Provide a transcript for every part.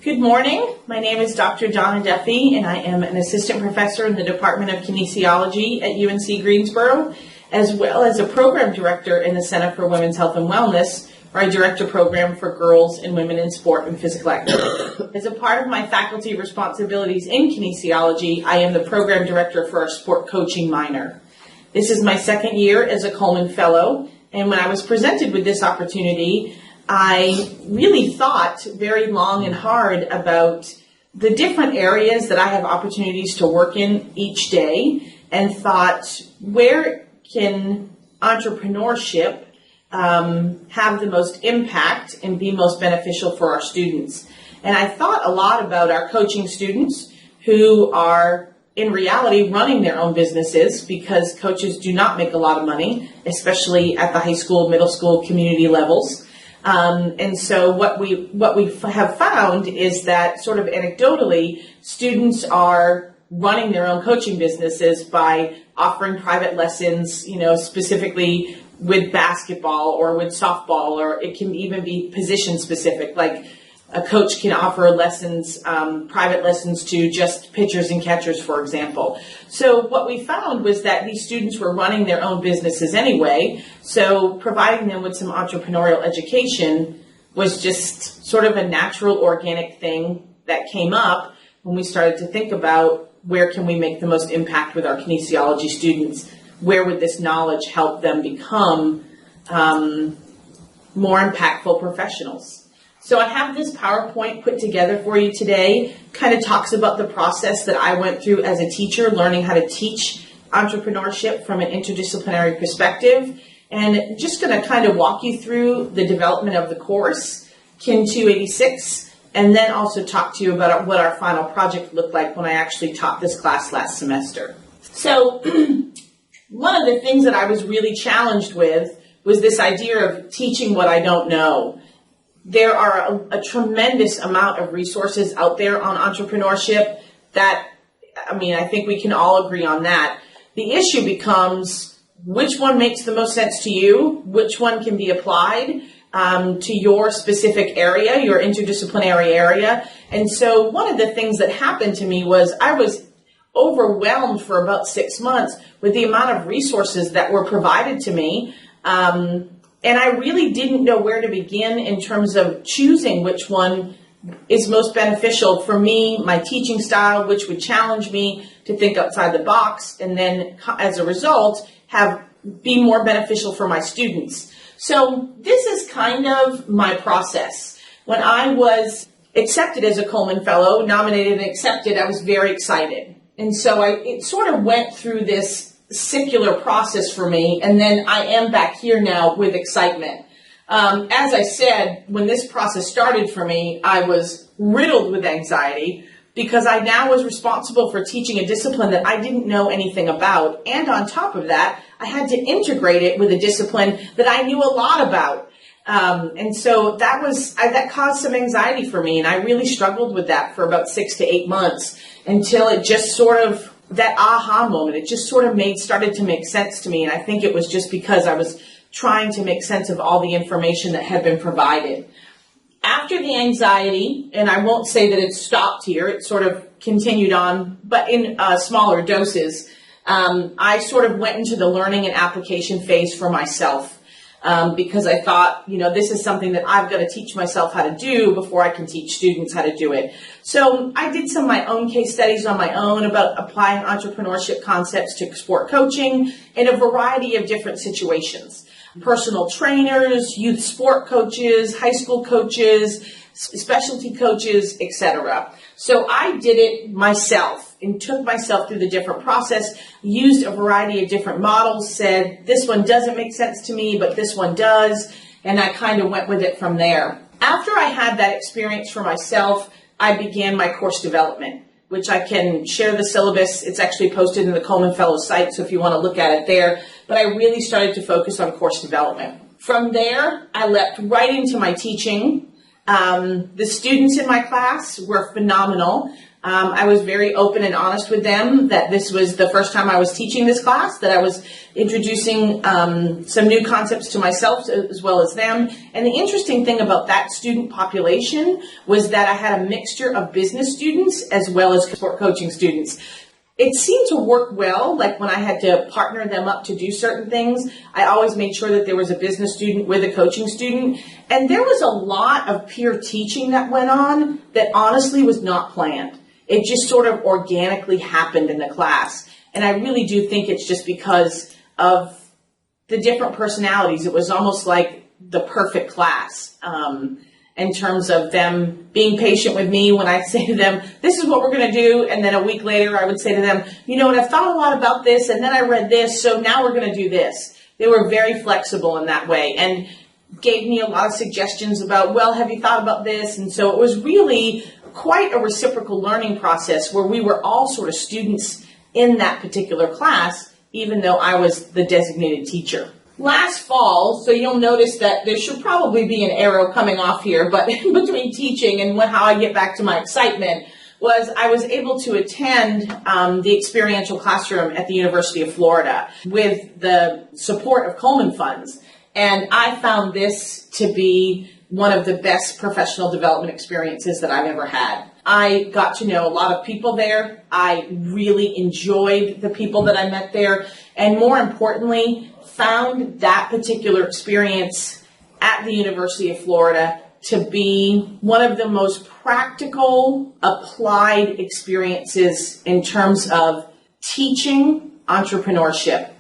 Good morning. My name is Dr. Donna Duffy, and I am an assistant professor in the Department of Kinesiology at UNC Greensboro, as well as a program director in the Center for Women's Health and Wellness, where I direct a program for girls and women in sport and physical activity. As a part of my faculty responsibilities in kinesiology, I am the program director for our sport coaching minor. This is my second year as a Coleman Fellow, and when I was presented with this opportunity, I really thought very long and hard about the different areas that I have opportunities to work in each day, and thought, where can entrepreneurship have the most impact and be most beneficial for our students? And I thought a lot about our coaching students who are in reality running their own businesses, because coaches do not make a lot of money, especially at the high school, middle school, community levels. And so what we have found is that, sort of anecdotally, students are running their own coaching businesses by offering private lessons, specifically with basketball or with softball, or it can even be position specific, like a coach can offer lessons, private lessons to just pitchers and catchers, for example. So what we found was that these students were running their own businesses anyway, so providing them with some entrepreneurial education was just sort of a natural, organic thing that came up when we started to think about, where can we make the most impact with our kinesiology students? Where would this knowledge help them become more impactful professionals? So I have this PowerPoint put together for you today, kind of talks about the process that I went through as a teacher, learning how to teach entrepreneurship from an interdisciplinary perspective, and just going to kind of walk you through the development of the course, Kin 286, and then also talk to you about what our final project looked like when I actually taught this class last semester. So one of the things that I was really challenged with was this idea of teaching what I don't know. There are a tremendous amount of resources out there on entrepreneurship that, I think we can all agree on that. The issue becomes, which one makes the most sense to you? Which one can be applied to your specific area, your interdisciplinary area? And so one of the things that happened to me was I was overwhelmed for about 6 months with the amount of resources that were provided to me. And I really didn't know where to begin in terms of choosing which one is most beneficial for me, my teaching style, which would challenge me to think outside the box, and then as a result, be more beneficial for my students. So this is kind of my process. When I was accepted as a Coleman Fellow, nominated and accepted, I was very excited. And so it sort of went through this circular process for me, and then I am back here now with excitement. As I said, when this process started for me, I was riddled with anxiety because I now was responsible for teaching a discipline that I didn't know anything about, and on top of that, I had to integrate it with a discipline that I knew a lot about. And so that caused some anxiety for me, and I really struggled with that for about 6 to 8 months until it just sort of, that aha moment, it just sort of started to make sense to me. And I think it was just because I was trying to make sense of all the information that had been provided. After the anxiety, and I won't say that it stopped here, it sort of continued on, but in smaller doses, I sort of went into the learning and application phase for myself. Because I thought, this is something that I've got to teach myself how to do before I can teach students how to do it. So I did some of my own case studies on my own about applying entrepreneurship concepts to sport coaching in a variety of different situations. Personal trainers, youth sport coaches, high school coaches, specialty coaches, etc. So I did it myself and took myself through the different process, used a variety of different models, said this one doesn't make sense to me, but this one does, and I kind of went with it from there. After I had that experience for myself, I began my course development, which I can share the syllabus. It's actually posted in the Coleman Fellows site, so if you want to look at it there. But I really started to focus on course development. From there, I leapt right into my teaching. The students in my class were phenomenal. I was very open and honest with them that this was the first time I was teaching this class, that I was introducing some new concepts to myself as well as them. And the interesting thing about that student population was that I had a mixture of business students as well as sport coaching students. It seemed to work well, like when I had to partner them up to do certain things, I always made sure that there was a business student with a coaching student. And there was a lot of peer teaching that went on that honestly was not planned. It just sort of organically happened in the class. And I really do think it's just because of the different personalities. It was almost like the perfect class. In terms of them being patient with me when I say to them, this is what we're going to do. And then a week later, I would say to them, you know what, I've thought a lot about this, and then I read this, so now we're going to do this. They were very flexible in that way and gave me a lot of suggestions about, well, have you thought about this? And so it was really quite a reciprocal learning process where we were all sort of students in that particular class, even though I was the designated teacher. Last fall, so you'll notice that there should probably be an arrow coming off here, but between teaching and how I get back to my excitement was I was able to attend the experiential classroom at the University of Florida with the support of Coleman funds. And I found this to be one of the best professional development experiences that I've ever had. I got to know a lot of people there. I really enjoyed the people that I met there. And more importantly, found that particular experience at the University of Florida to be one of the most practical, applied experiences in terms of teaching entrepreneurship.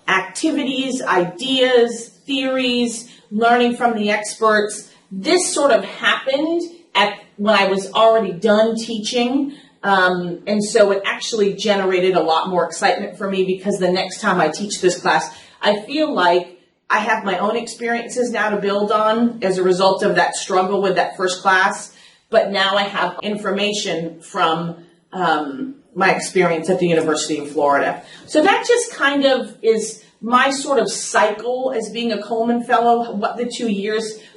Activities, ideas, theories, learning from the experts. This sort of happened when I was already done teaching. And so it actually generated a lot more excitement for me because the next time I teach this class, I feel like I have my own experiences now to build on as a result of that struggle with that first class. But now I have information from my experience at the University of Florida. So that just kind of is my sort of cycle as being a Coleman Fellow,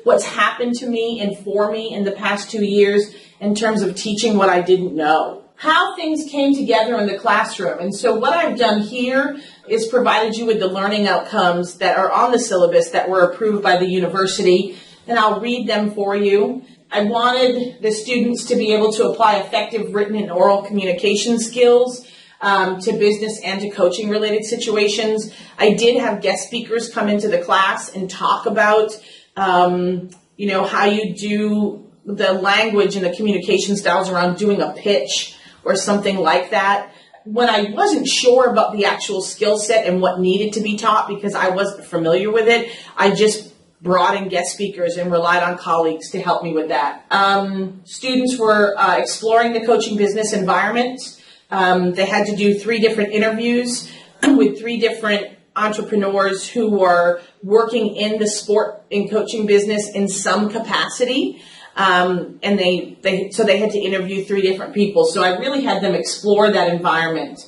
what's happened to me and for me in the past 2 years in terms of teaching what I didn't know. How things came together in the classroom. And so what I've done here is provided you with the learning outcomes that are on the syllabus that were approved by the university, and I'll read them for you. I wanted the students to be able to apply effective written and oral communication skills to business and to coaching related situations. I did have guest speakers come into the class and talk about, how you do the language and the communication styles around doing a pitch or something like that. When I wasn't sure about the actual skill set and what needed to be taught because I wasn't familiar with it, I just brought in guest speakers and relied on colleagues to help me with that. Students were exploring the coaching business environment. They had to do 3 different interviews with 3 different entrepreneurs who were working in the sport and coaching business in some capacity. And so they had to interview 3 different people. So I really had them explore that environment.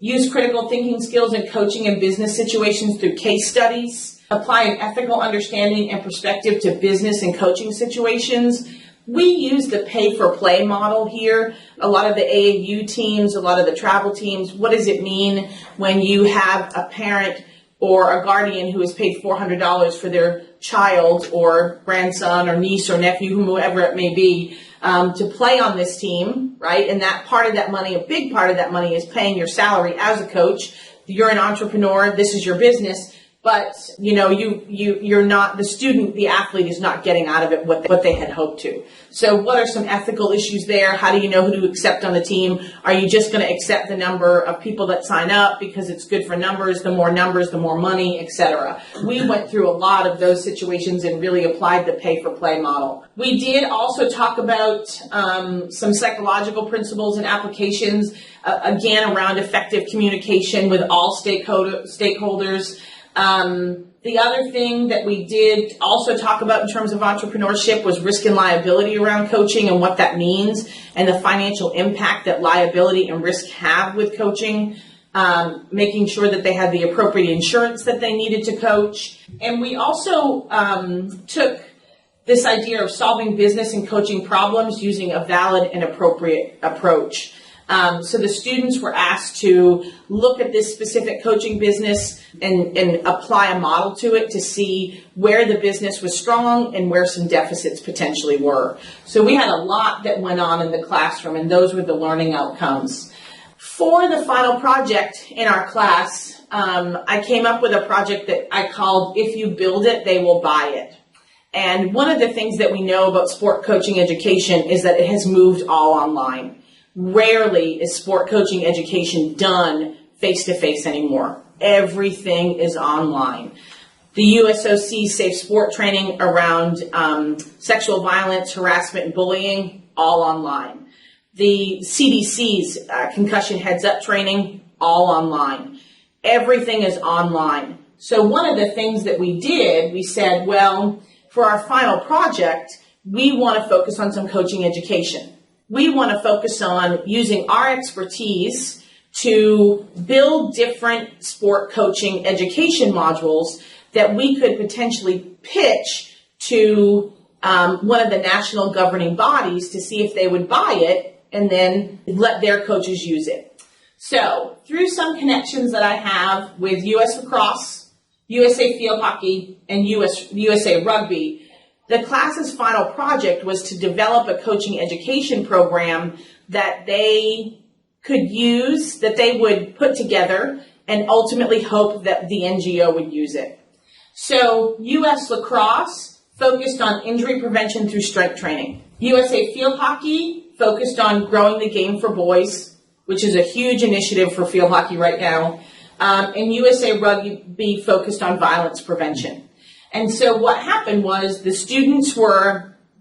Use critical thinking skills in coaching and business situations through case studies. Apply an ethical understanding and perspective to business and coaching situations. We use the pay-for-play model here. A lot of the AAU teams, a lot of the travel teams, what does it mean when you have a parent or a guardian who has paid $400 for their child or grandson or niece or nephew, whoever it may be, to play on this team, right? And that part of that money, a big part of that money is paying your salary as a coach. You're an entrepreneur. This is your business. But, you're not, the student, the athlete is not getting out of it what they had hoped to. So what are some ethical issues there? How do you know who to accept on the team? Are you just going to accept the number of people that sign up because it's good for numbers, the more money, etc. We went through a lot of those situations and really applied the pay-for-play model. We did also talk about some psychological principles and applications, again, around effective communication with all stakeholders. The other thing that we did also talk about in terms of entrepreneurship was risk and liability around coaching and what that means and the financial impact that liability and risk have with coaching, making sure that they had the appropriate insurance that they needed to coach. And we also took this idea of solving business and coaching problems using a valid and appropriate approach. So the students were asked to look at this specific coaching business and apply a model to it to see where the business was strong and where some deficits potentially were. So we had a lot that went on in the classroom, and those were the learning outcomes. For the final project in our class, I came up with a project that I called "If You Build It, They Will Buy It." And one of the things that we know about sport coaching education is that it has moved all online. Rarely is sport coaching education done face-to-face anymore. Everything is online. The USOC Safe Sport training around sexual violence, harassment, and bullying, all online. The CDC's concussion heads-up training, all online. Everything is online. So one of the things that we did, we said, well, for our final project, we want to focus on some coaching education. We want to focus on using our expertise to build different sport coaching education modules that we could potentially pitch to one of the national governing bodies to see if they would buy it and then let their coaches use it. So through some connections that I have with US Lacrosse, USA Field Hockey, and USA Rugby, the class's final project was to develop a coaching education program that they could use, that they would put together, and ultimately hope that the NGO would use it. So US Lacrosse focused on injury prevention through strength training. USA Field Hockey focused on growing the game for boys, which is a huge initiative for field hockey right now. And USA Rugby focused on violence prevention. And so what happened was the students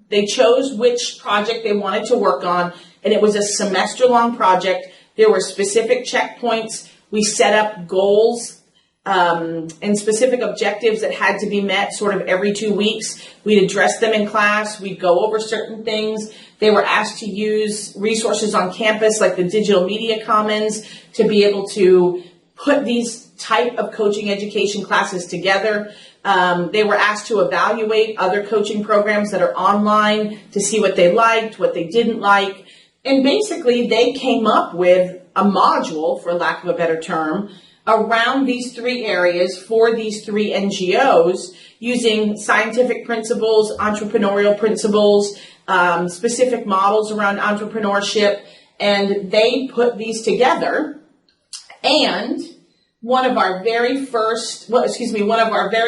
they chose which project they wanted to work on, and it was a semester-long project. There were specific checkpoints. We set up goals and specific objectives that had to be met sort of every 2 weeks. We'd address them in class. We'd go over certain things. They were asked to use resources on campus like the Digital Media Commons to be able to put these type of coaching education classes together. They were asked to evaluate other coaching programs that are online to see what they liked, what they didn't like. And basically, they came up with a module, for lack of a better term, around these three areas for these three NGOs using scientific principles, entrepreneurial principles, specific models around entrepreneurship. And they put these together. And one of our very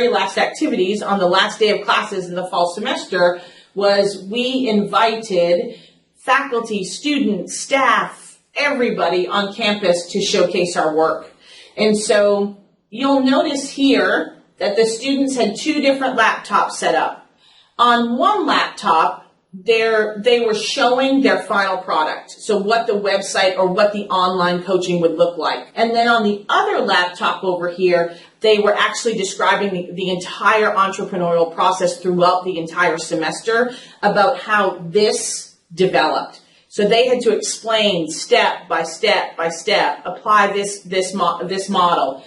last activities on the last day of classes in the fall semester was we invited faculty, students, staff, everybody on campus to showcase our work. And so you'll notice here that the students had two different laptops set up. On one laptop, they were showing their final product, so what the website or what the online coaching would look like. And then on the other laptop over here, they were actually describing the entire entrepreneurial process throughout the entire semester about how this developed. So they had to explain step by step by step, apply this model,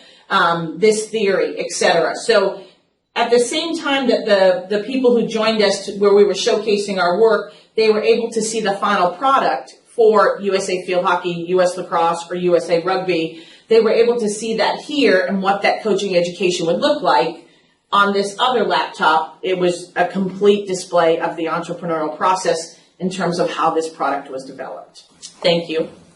this theory, etc. So at the same time that the people who joined us where we were showcasing our work, they were able to see the final product for USA Field Hockey, US Lacrosse, or USA Rugby. They were able to see that here and what that coaching education would look like. On this other laptop, it was a complete display of the entrepreneurial process in terms of how this product was developed. Thank you.